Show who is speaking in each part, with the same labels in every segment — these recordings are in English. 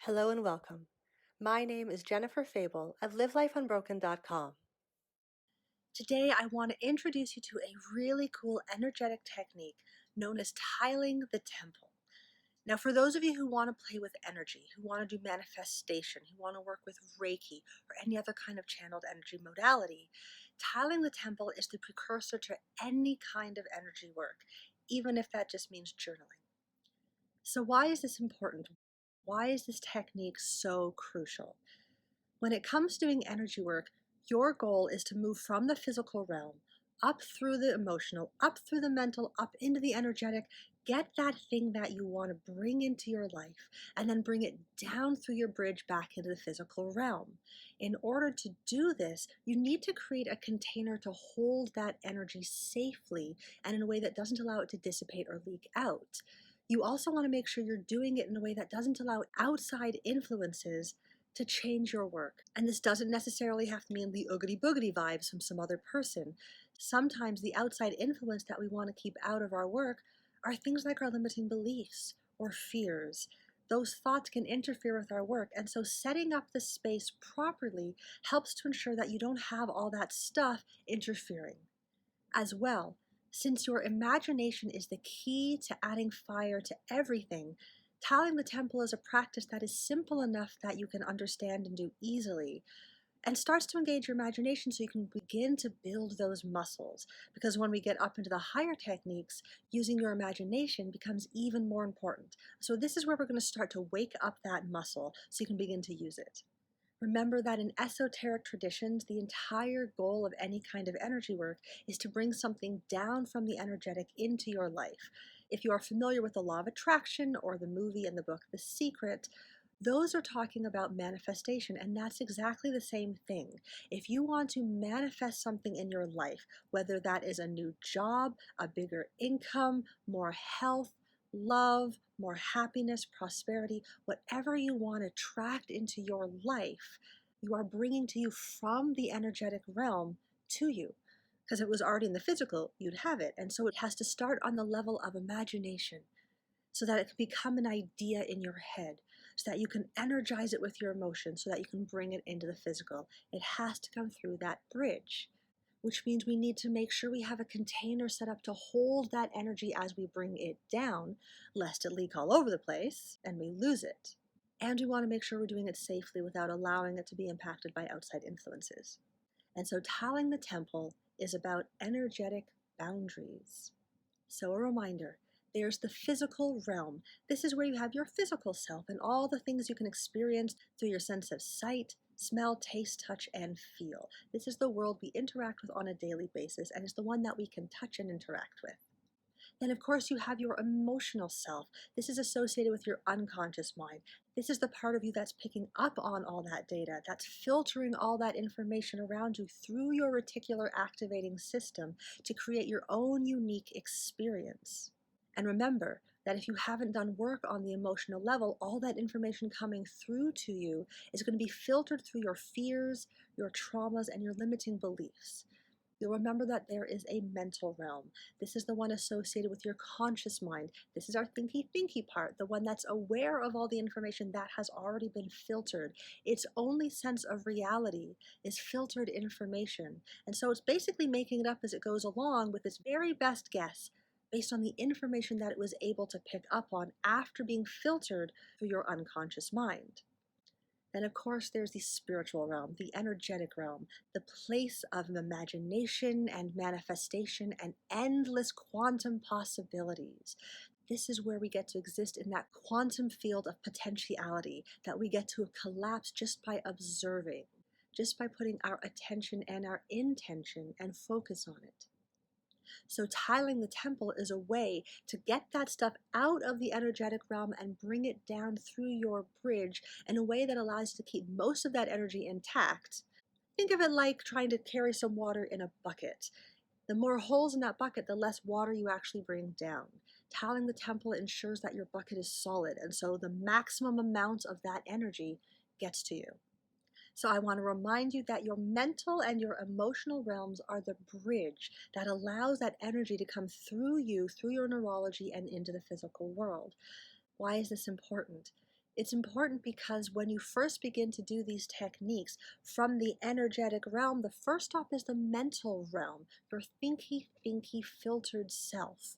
Speaker 1: Hello and welcome. My name is Jennifer Fable of livelifeunbroken.com. Today I want to introduce you to a really cool energetic technique known as tiling the temple. Now, for those of you who want to play with energy, who want to do manifestation, who want to work with Reiki or any other kind of channeled energy modality, tiling the temple is the precursor to any kind of energy work, even if that just means journaling. So why is this important? Why is this technique so crucial? When it comes to doing energy work, your goal is to move from the physical realm up through the emotional, up through the mental, up into the energetic, get that thing that you want to bring into your life, and then bring it down through your bridge back into the physical realm. In order to do this, you need to create a container to hold that energy safely and in a way that doesn't allow it to dissipate or leak out. You also want to make sure you're doing it in a way that doesn't allow outside influences to change your work. And this doesn't necessarily have to mean the oogity boogity vibes from some other person. Sometimes the outside influence that we want to keep out of our work are things like our limiting beliefs or fears. Those thoughts can interfere with our work, and so setting up the space properly helps to ensure that you don't have all that stuff interfering. As well, since your imagination is the key to adding fire to everything, tiling the temple is a practice that is simple enough that you can understand and do easily, and starts to engage your imagination so you can begin to build those muscles. Because when we get up into the higher techniques, using your imagination becomes even more important. So this is where we're going to start to wake up that muscle so you can begin to use it. Remember that in esoteric traditions, the entire goal of any kind of energy work is to bring something down from the energetic into your life. If you are familiar with the law of attraction or the movie and the book The Secret, those are talking about manifestation, and that's exactly the same thing. If you want to manifest something in your life, whether that is a new job, a bigger income, more health, love, more happiness, prosperity, whatever you want to attract into your life, you are bringing to you from the energetic realm to you. Because if it was already in the physical, you'd have it. And so it has to start on the level of imagination so that it can become an idea in your head, so that you can energize it with your emotions, so that you can bring it into the physical. It has to come through that bridge, which means we need to make sure we have a container set up to hold that energy as we bring it down, lest it leak all over the place and we lose it. And we want to make sure we're doing it safely without allowing it to be impacted by outside influences. And so tiling the temple is about energetic boundaries. So a reminder, there's the physical realm. This is where you have your physical self and all the things you can experience through your sense of sight, smell, taste, touch, and feel. This is the world we interact with on a daily basis, and is the one that we can touch and interact with. Then, of course, you have your emotional self. This is associated with your unconscious mind. This is the part of you that's picking up on all that data, that's filtering all that information around you through your reticular activating system to create your own unique experience. And remember that if you haven't done work on the emotional level, all that information coming through to you is going to be filtered through your fears, your traumas, and your limiting beliefs. You'll remember that there is a mental realm. This is the one associated with your conscious mind. This is our thinky part, the one that's aware of all the information that has already been filtered. Its only sense of reality is filtered information. And so it's basically making it up as it goes along with its very best guess based on the information that it was able to pick up on after being filtered through your unconscious mind. Then, of course, there's the spiritual realm, the energetic realm, the place of imagination and manifestation and endless quantum possibilities. This is where we get to exist in that quantum field of potentiality that we get to collapse just by observing, just by putting our attention and our intention and focus on it. So tiling the temple is a way to get that stuff out of the energetic realm and bring it down through your bridge in a way that allows you to keep most of that energy intact. Think of it like trying to carry some water in a bucket. The more holes in that bucket, the less water you actually bring down. Tiling the temple ensures that your bucket is solid, and so the maximum amount of that energy gets to you. So I want to remind you that your mental and your emotional realms are the bridge that allows that energy to come through you, through your neurology, and into the physical world. Why is this important? It's important because when you first begin to do these techniques from the energetic realm, the first stop is the mental realm, your thinky, filtered self.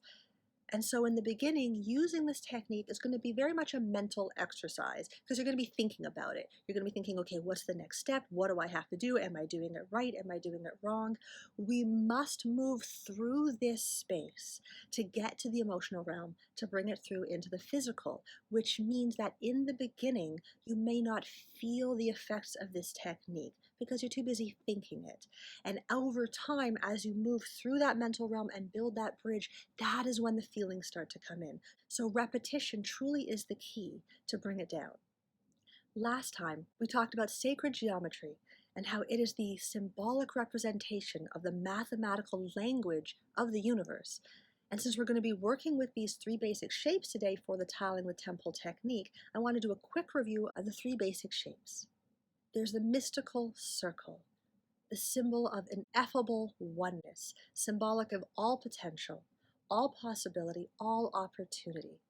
Speaker 1: And so in the beginning, using this technique is going to be very much a mental exercise because you're going to be thinking about it. You're going to be thinking, okay, what's the next step? What do I have to do? Am I doing it right? Am I doing it wrong? We must move through this space to get to the emotional realm, to bring it through into the physical, which means that in the beginning, you may not feel the effects of this technique because you're too busy thinking it. And over time, as you move through that mental realm and build that bridge, that is when the feelings start to come in. So repetition truly is the key to bring it down. Last time, we talked about sacred geometry and how it is the symbolic representation of the mathematical language of the universe. And since we're going to be working with these three basic shapes today for the tiling with temple technique, I want to do a quick review of the three basic shapes. There's the mystical circle, the symbol of ineffable oneness, symbolic of all potential, all possibility, all opportunity.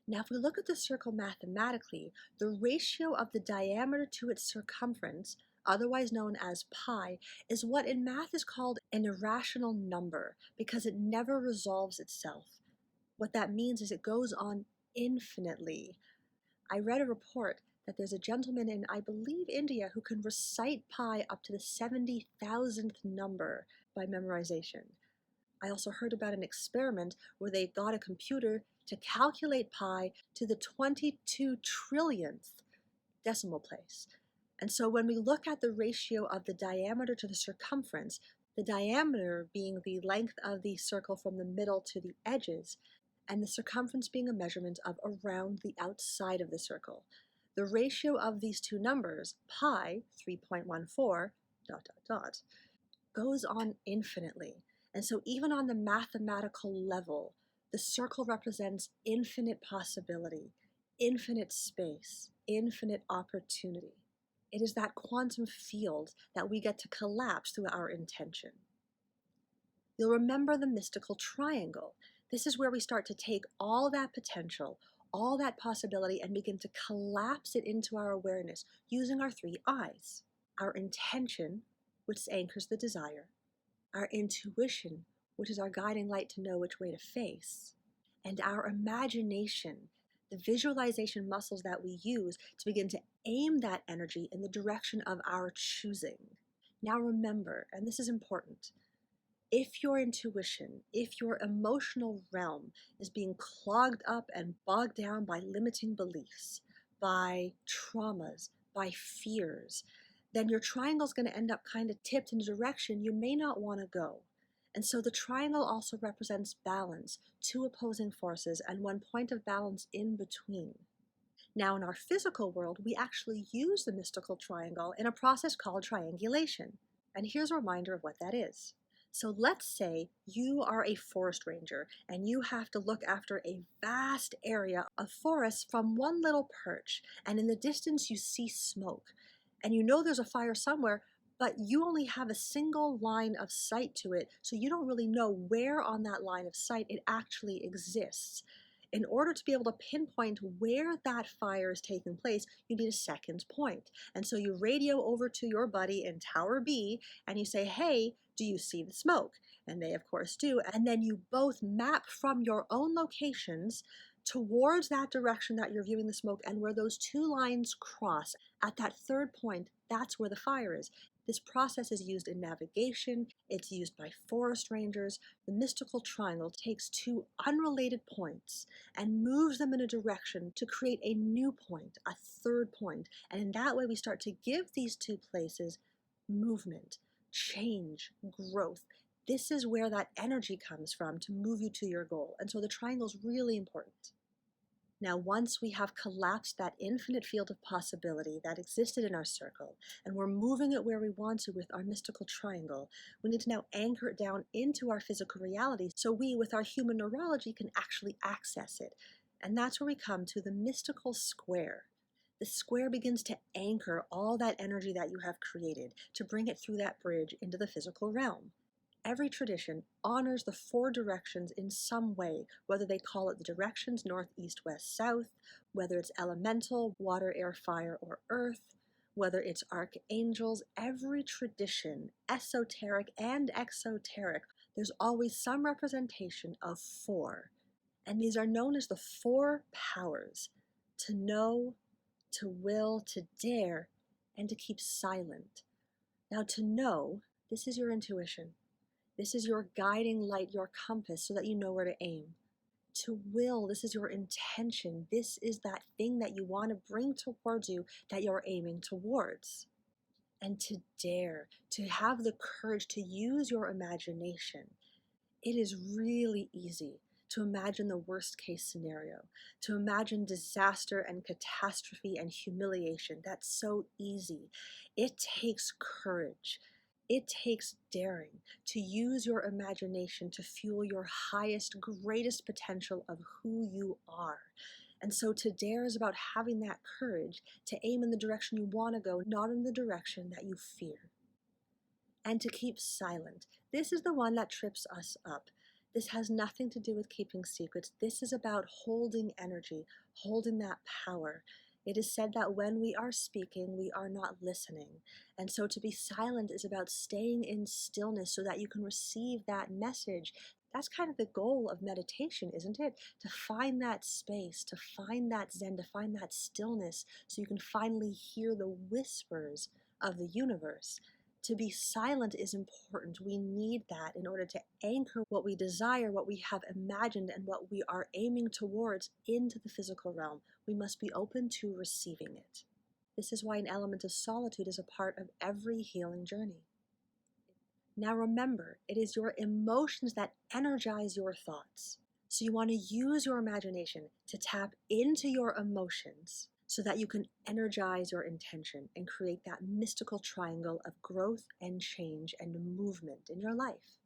Speaker 1: Now, if we look at the circle mathematically, the ratio of the diameter to its circumference, otherwise known as pi, is what in math is called an irrational number because it never resolves itself. What that means is it goes on infinitely. I read a report that there's a gentleman in, I believe, India who can recite pi up to the 70,000th number by memorization. I also heard about an experiment where they got a computer to calculate pi to the 22 trillionth decimal place. And so when we look at the ratio of the diameter to the circumference, the diameter being the length of the circle from the middle to the edges, and the circumference being a measurement of around the outside of the circle. The ratio of these two numbers, pi, 3.14, goes on infinitely. And so even on the mathematical level, the circle represents infinite possibility, infinite space, infinite opportunity. It is that quantum field that we get to collapse through our intention. You'll remember the mystical triangle. This is where we start to take all that potential, all that possibility, and begin to collapse it into our awareness using our three eyes. Our intention, which anchors the desire, our intuition, which is our guiding light to know which way to face, and our imagination, the visualization muscles that we use to begin to aim that energy in the direction of our choosing. Now remember, and this is important, if your intuition, if your emotional realm is being clogged up and bogged down by limiting beliefs, by traumas, by fears, then your triangle is going to end up kind of tipped in a direction you may not want to go. And so the triangle also represents balance, two opposing forces, and one point of balance in between. Now, in our physical world, we actually use the mystical triangle in a process called triangulation. And here's a reminder of what that is. So let's say you are a forest ranger and you have to look after a vast area of forest from one little perch, and in the distance you see smoke. And you know there's a fire somewhere, but you only have a single line of sight to it, so you don't really know where on that line of sight it actually exists. In order to be able to pinpoint where that fire is taking place, you need a second point. And so you radio over to your buddy in Tower B and you say, hey, do you see the smoke? And they, of course, do. And then you both map from your own locations towards that direction that you're viewing the smoke, and where those two lines cross at that third point, that's where the fire is. This process is used in navigation, it's used by forest rangers. The mystical triangle takes two unrelated points and moves them in a direction to create a new point, a third point. And in that way, we start to give these two places movement, change, growth. This is where that energy comes from to move you to your goal. And so the triangle is really important. Now, once we have collapsed that infinite field of possibility that existed in our circle, and we're moving it where we want to with our mystical triangle, we need to now anchor it down into our physical reality so we, with our human neurology, can actually access it. And that's where we come to the mystical square. The square begins to anchor all that energy that you have created to bring it through that bridge into the physical realm. Every tradition honors the four directions in some way, whether they call it the directions north, east, west, south, whether it's elemental, water, air, fire, or earth, whether it's archangels. Every tradition, esoteric and exoteric, there's always some representation of four. And these are known as the four powers: to know, to will, to dare, and to keep silent. Now, to know, this is your intuition. This is your guiding light, your compass, so that you know where to aim. To will, this is your intention. This is that thing that you want to bring towards you, that you're aiming towards. And to dare, to have the courage to use your imagination. It is really easy to imagine the worst case scenario, to imagine disaster and catastrophe and humiliation. That's so easy. It takes courage. It takes daring to use your imagination to fuel your highest, greatest potential of who you are. And so to dare is about having that courage to aim in the direction you want to go, not in the direction that you fear. And to keep silent. This is the one that trips us up. This has nothing to do with keeping secrets. This is about holding energy, holding that power. It is said that when we are speaking, we are not listening. And so to be silent is about staying in stillness so that you can receive that message. That's kind of the goal of meditation, isn't it? To find that space, to find that zen, to find that stillness, so you can finally hear the whispers of the universe. To be silent is important. We need that in order to anchor what we desire, what we have imagined, and what we are aiming towards into the physical realm. We must be open to receiving it. This is why an element of solitude is a part of every healing journey. Now remember, it is your emotions that energize your thoughts. So you want to use your imagination to tap into your emotions so that you can energize your intention and create that mystical triangle of growth and change and movement in your life.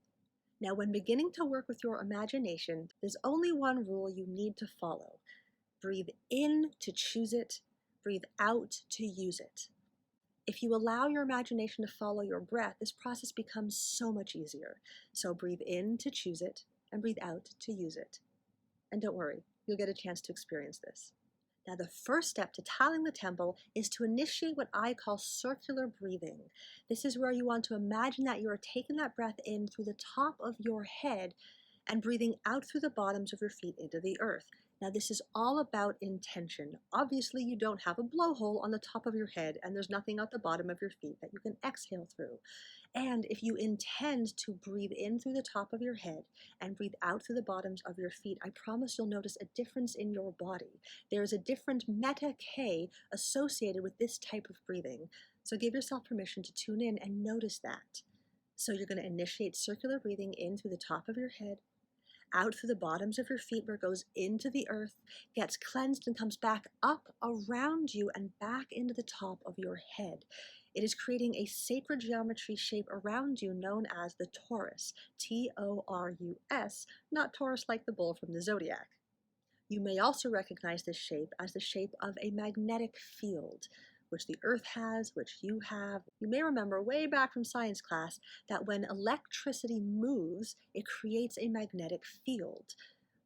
Speaker 1: Now, when beginning to work with your imagination, there's only one rule you need to follow. Breathe in to choose it, breathe out to use it. If you allow your imagination to follow your breath, this process becomes so much easier. So breathe in to choose it and breathe out to use it. And don't worry, you'll get a chance to experience this. Now, the first step to tiling the temple is to initiate what I call circular breathing. This is where you want to imagine that you are taking that breath in through the top of your head and breathing out through the bottoms of your feet into the earth. Now, this is all about intention. Obviously, you don't have a blowhole on the top of your head, and there's nothing at the bottom of your feet that you can exhale through. And if you intend to breathe in through the top of your head and breathe out through the bottoms of your feet, I promise you'll notice a difference in your body. There is a different meta K associated with this type of breathing. So give yourself permission to tune in and notice that. So you're going to initiate circular breathing in through the top of your head, out through the bottoms of your feet where it goes into the earth, gets cleansed and comes back up around you and back into the top of your head. It is creating a sacred geometry shape around you known as the torus, T-O-R-U-S, not Taurus like the bull from the zodiac. You may also recognize this shape as the shape of a magnetic field, which the earth has, which you have. You may remember way back from science class that when electricity moves, it creates a magnetic field.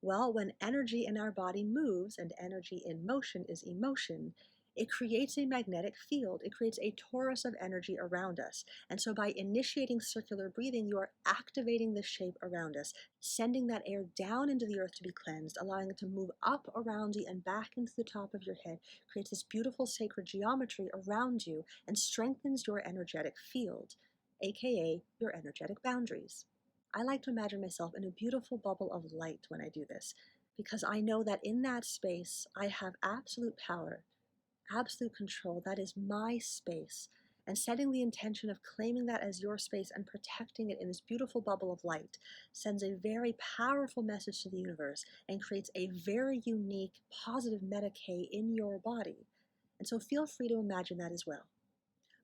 Speaker 1: Well, when energy in our body moves, and energy in motion is emotion, it creates a magnetic field. It creates a torus of energy around us. And so by initiating circular breathing, you are activating the shape around us, sending that air down into the earth to be cleansed, allowing it to move up around you and back into the top of your head, creates this beautiful sacred geometry around you and strengthens your energetic field, aka your energetic boundaries. I like to imagine myself in a beautiful bubble of light when I do this, because I know that in that space I have absolute power, absolute control. That is my space. And setting the intention of claiming that as your space and protecting it in this beautiful bubble of light sends a very powerful message to the universe and creates a very unique, positive meta-K in your body. And so feel free to imagine that as well.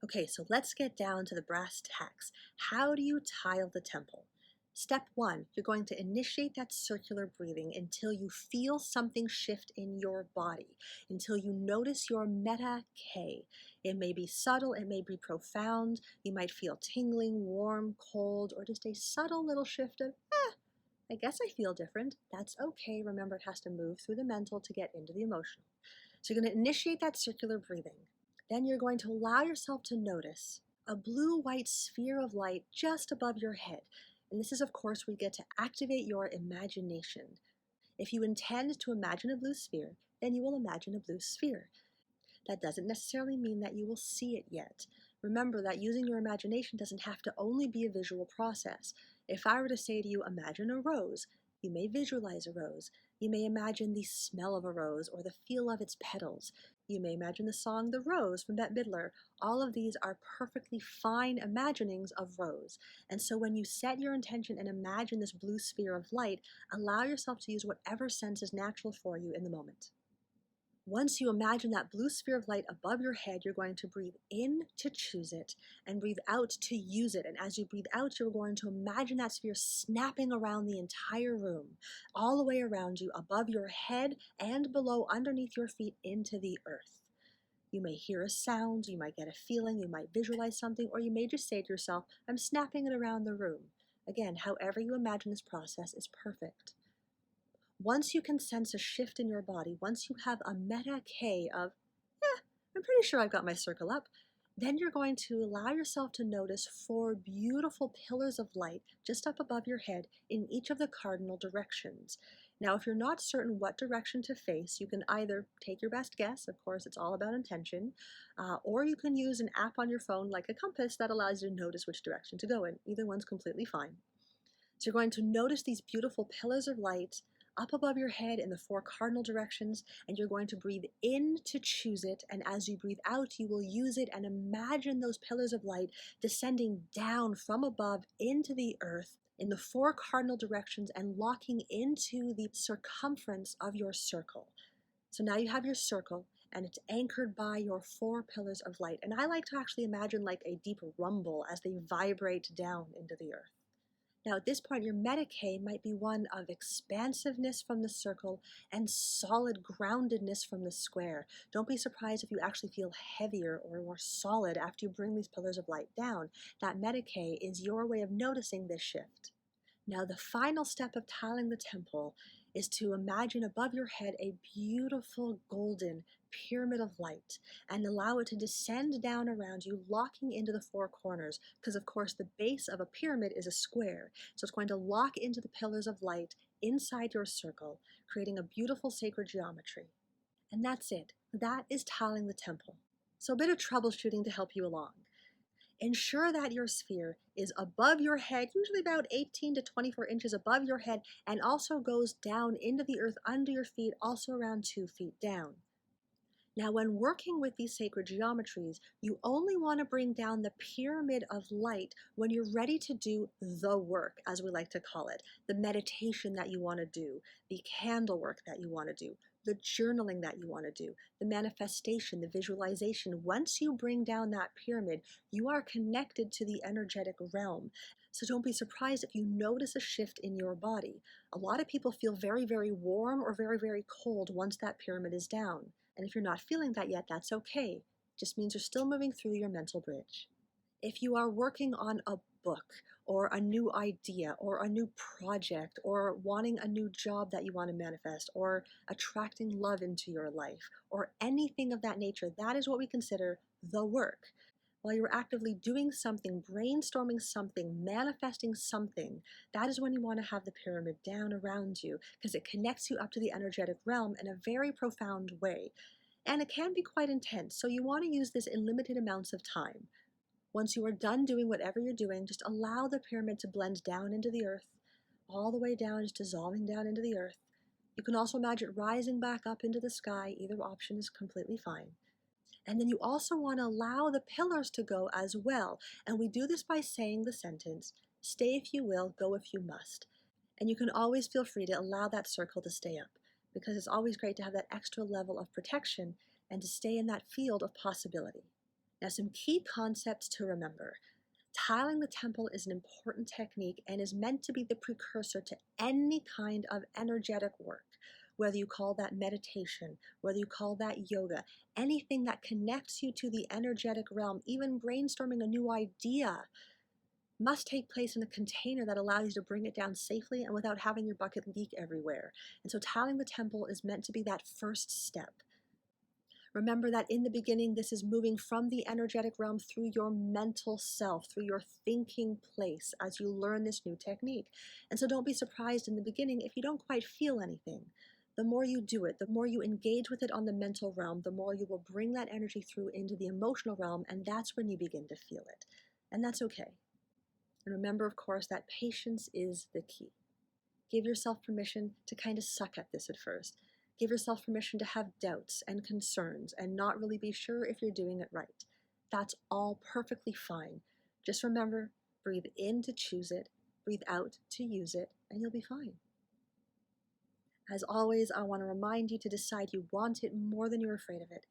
Speaker 1: Okay, so let's get down to the brass tacks. How do you tile the temple? Step 1, you're going to initiate that circular breathing until you feel something shift in your body, until you notice your meta K. It may be subtle, it may be profound. You might feel tingling, warm, cold, or just a subtle little shift of, I guess I feel different. That's okay. Remember, it has to move through the mental to get into the emotional. So you're going to initiate that circular breathing. Then you're going to allow yourself to notice a blue-white sphere of light just above your head. And this is, of course, where you get to activate your imagination. If you intend to imagine a blue sphere, then you will imagine a blue sphere. That doesn't necessarily mean that you will see it yet. Remember that using your imagination doesn't have to only be a visual process. If I were to say to you, imagine a rose, you may visualize a rose. You may imagine the smell of a rose or the feel of its petals. You may imagine the song The Rose from Bette Midler. All of these are perfectly fine imaginings of rose. And so when you set your intention and imagine this blue sphere of light, allow yourself to use whatever sense is natural for you in the moment. Once you imagine that blue sphere of light above your head, you're going to breathe in to choose it and breathe out to use it. And as you breathe out, you're going to imagine that sphere snapping around the entire room, all the way around you, above your head and below, underneath your feet, into the earth. You may hear a sound, you might get a feeling, you might visualize something, or you may just say to yourself, I'm snapping it around the room. Again, however you imagine this process is perfect. Once you can sense a shift in your body, once you have a meta K of, I'm pretty sure I've got my circle up, then you're going to allow yourself to notice 4 beautiful pillars of light just up above your head in each of the cardinal directions. Now, if you're not certain what direction to face, you can either take your best guess, of course, it's all about intention, or you can use an app on your phone like a compass that allows you to notice which direction to go in. Either one's completely fine. So you're going to notice these beautiful pillars of light up above your head in the 4 cardinal directions, and you're going to breathe in to choose it, and as you breathe out, you will use it and imagine those pillars of light descending down from above into the earth in the 4 cardinal directions and locking into the circumference of your circle. So now you have your circle, and it's anchored by your 4 pillars of light. And I like to actually imagine like a deep rumble as they vibrate down into the earth. Now, at this point, your meta K might be one of expansiveness from the circle and solid groundedness from the square. Don't be surprised if you actually feel heavier or more solid after you bring these pillars of light down. That meta K is your way of noticing this shift. Now, the final step of tiling the temple is to imagine above your head a beautiful golden pyramid of light and allow it to descend down around you, locking into the 4 corners, because of course the base of a pyramid is a square. So it's going to lock into the pillars of light inside your circle, creating a beautiful sacred geometry. And that's it. That is tiling the temple. So a bit of troubleshooting to help you along. Ensure that your sphere is above your head, usually about 18 to 24 inches above your head, and also goes down into the earth under your feet, also around 2 feet down. Now, when working with these sacred geometries, you only want to bring down the pyramid of light when you're ready to do the work, as we like to call it, the meditation that you want to do, the candle work that you want to do, the journaling that you want to do, the manifestation, the visualization. Once you bring down that pyramid, you are connected to the energetic realm. So don't be surprised if you notice a shift in your body. A lot of people feel very, very warm or very, very cold once that pyramid is down. And if you're not feeling that yet, that's okay. It just means you're still moving through your mental bridge. If you are working on a book or a new idea or a new project or wanting a new job that you want to manifest or attracting love into your life or anything of that nature, that is what we consider the work. While you're actively doing something, brainstorming something, manifesting something, that is when you want to have the pyramid down around you because it connects you up to the energetic realm in a very profound way. And it can be quite intense, so you want to use this in limited amounts of time. Once you are done doing whatever you're doing, just allow the pyramid to blend down into the earth, all the way down, just dissolving down into the earth. You can also imagine it rising back up into the sky. Either option is completely fine. And then you also want to allow the pillars to go as well. And we do this by saying the sentence, stay if you will, go if you must. And you can always feel free to allow that circle to stay up because it's always great to have that extra level of protection and to stay in that field of possibility. Now, some key concepts to remember. Tiling the temple is an important technique and is meant to be the precursor to any kind of energetic work, whether you call that meditation, whether you call that yoga, anything that connects you to the energetic realm, even brainstorming a new idea, must take place in a container that allows you to bring it down safely and without having your bucket leak everywhere. And so tiling the temple is meant to be that first step. Remember that in the beginning, this is moving from the energetic realm through your mental self, through your thinking place as you learn this new technique. And so don't be surprised in the beginning if you don't quite feel anything. The more you do it, the more you engage with it on the mental realm, the more you will bring that energy through into the emotional realm, and that's when you begin to feel it. And that's okay. And remember, of course, that patience is the key. Give yourself permission to kind of suck at this at first. Give yourself permission to have doubts and concerns and not really be sure if you're doing it right. That's all perfectly fine. Just remember, breathe in to choose it, breathe out to use it, and you'll be fine. As always, I want to remind you to decide you want it more than you're afraid of it.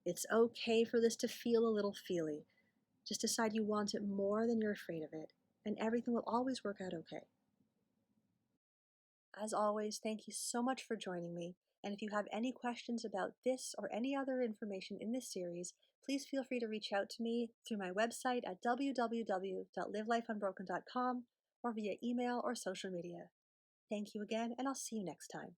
Speaker 1: It's okay for this to feel a little feely. Just decide you want it more than you're afraid of it, and everything will always work out okay. As always, thank you so much for joining me. And if you have any questions about this or any other information in this series, please feel free to reach out to me through my website at www.livelifeunbroken.com or via email or social media. Thank you again, and I'll see you next time.